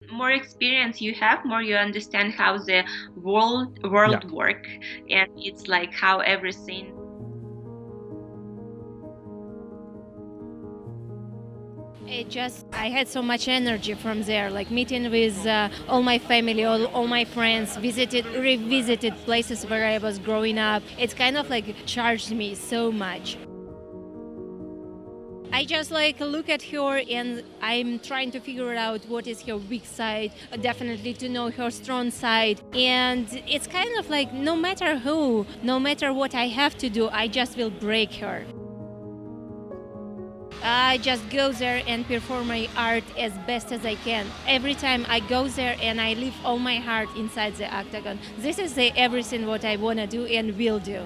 More experience you have, more you understand how the world Yeah. work, and it's like how everything. I had so much energy from there, like meeting with all my family, all my friends, revisited places where I was growing up. It's kind of like charged me so much. I just like look at her and I'm trying to figure out what is her weak side, definitely to know her strong side. And it's kind of like no matter who, no matter what I have to do, I just will break her. I just go there and perform my art as best as I can. Every time I go there and I leave all my heart inside the octagon. This is everything what I want to do and will do.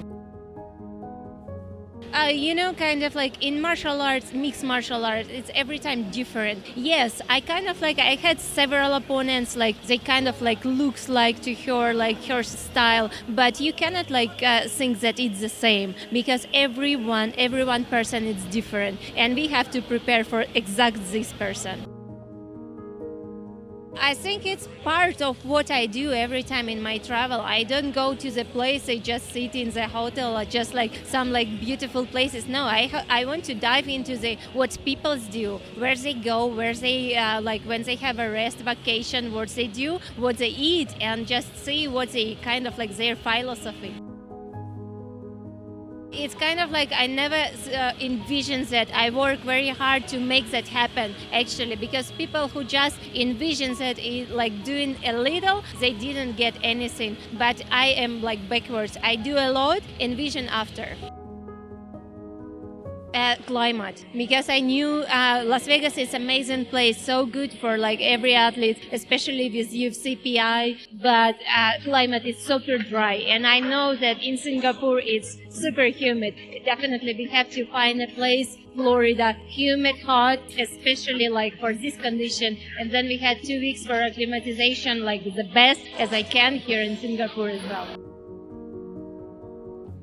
Kind of like in martial arts, mixed martial arts, it's every time different. Yes, I had several opponents, like they kind of like looks like to her, like her style, but you cannot think that it's the same because every one person is different and we have to prepare for exact this person. I think it's part of what I do every time in my travel. I don't go to the place, I just sit in the hotel or just like some like beautiful places. No, I want to dive into what people do, where they go, where they when they have a rest vacation, what they do, what they eat, and just see what they kind of like their philosophy. It's kind of like I never envisioned that. I work very hard to make that happen, actually, because people who just envision that like doing a little, they didn't get anything. But I am like backwards. I do a lot, envision after. Climate, because I knew Las Vegas is an amazing place, so good for like every athlete, especially with UFC PI, but climate is super dry, and I know that in Singapore it's super humid. Definitely we have to find a place, Florida, humid, hot, especially like for this condition, and then we had 2 weeks for acclimatization, like the best as I can here in Singapore as well.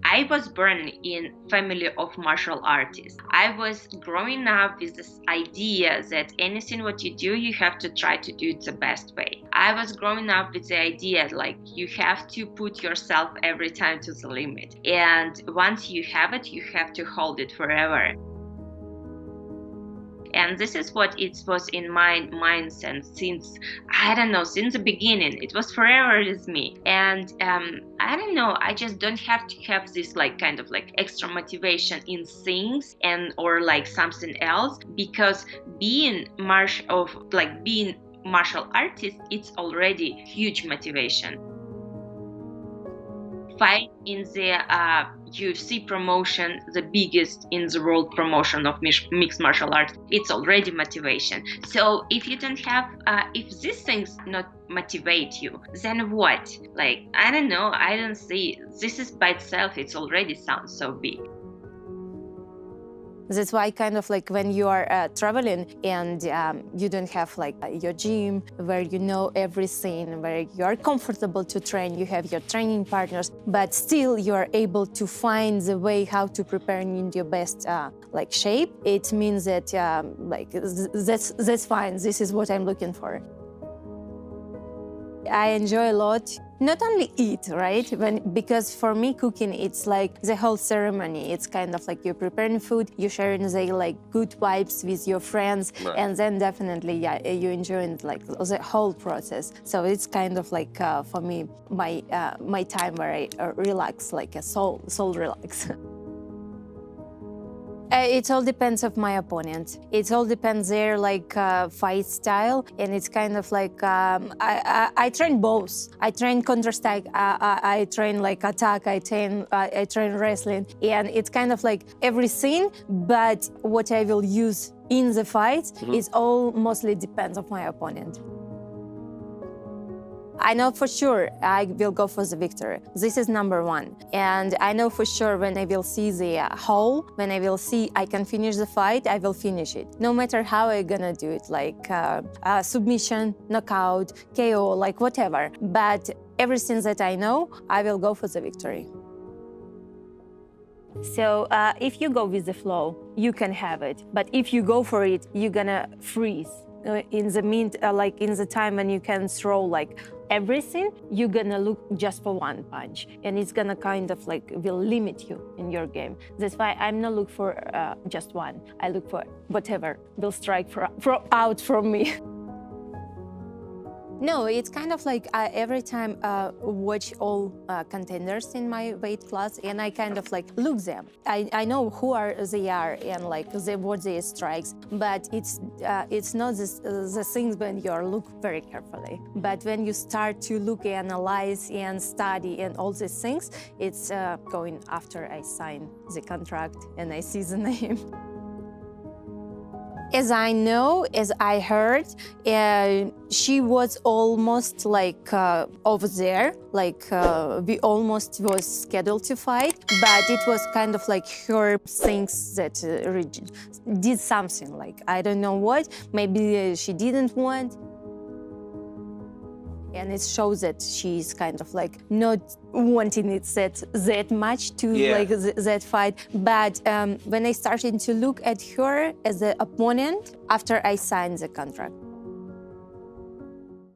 I was born in family of martial artists. I was growing up with this idea that anything what you do, you have to try to do it the best way. I was growing up with the idea like you have to put yourself every time to the limit. And once you have it, you have to hold it forever. And this is what it was in my mindset since, I don't know, since the beginning. It was forever with me. And I don't know, I just don't have to have this like kind of like extra motivation in things and or like something else, because being martial artist, it's already huge motivation. Fight in the UFC promotion, the biggest in the world promotion of mixed martial arts, it's already motivation. So if you don't have, if these things not motivate you, then what? Like, I don't know, I don't see, this is by itself, it's already sounds so big. That's why kind of like when you are traveling and you don't have like your gym where you know everything, where you are comfortable to train, you have your training partners, but still you are able to find the way how to prepare in your best like shape. It means that that's fine. This is what I'm looking for. I enjoy a lot. Not only eat, right? Because for me, cooking, it's like the whole ceremony. It's kind of like you're preparing food, you're sharing the like good vibes with your friends, right. And then definitely, yeah, you're enjoying like the whole process. So it's kind of like for me, my time where I relax, like a soul relax. It all depends of my opponent. It all depends their like fight style, and it's kind of like I train both. I train counter-strike. I train like attack. I train wrestling, and it's kind of like everything. But what I will use in the fight is all mostly depends of my opponent. I know for sure I will go for the victory. This is number one. And I know for sure when I will see the whole, when I will see I can finish the fight, I will finish it. No matter how I'm gonna do it, like submission, knockout, KO, like whatever. But everything that I know, I will go for the victory. So if you go with the flow, you can have it. But if you go for it, you're gonna freeze. like in the time when you can throw like everything, you're gonna look just for one punch, and it's gonna kind of like will limit you in your game. That's why I'm not look for just one. I look for whatever will strike out from me. No, it's kind of like every time watch all contenders in my weight class, and I kind of like look them. I know who they are and like what their strikes, but it's not the things when you look very carefully. But when you start to look, analyze, and study and all these things, it's going after I sign the contract and I see the name. As I know, as I heard, she was almost like over there, like we almost was scheduled to fight, but it was kind of like her things that did something, like I don't know what, maybe she didn't want. And it shows that she's kind of like not wanting it that much to like that fight. But when I started to look at her as an opponent after I signed the contract.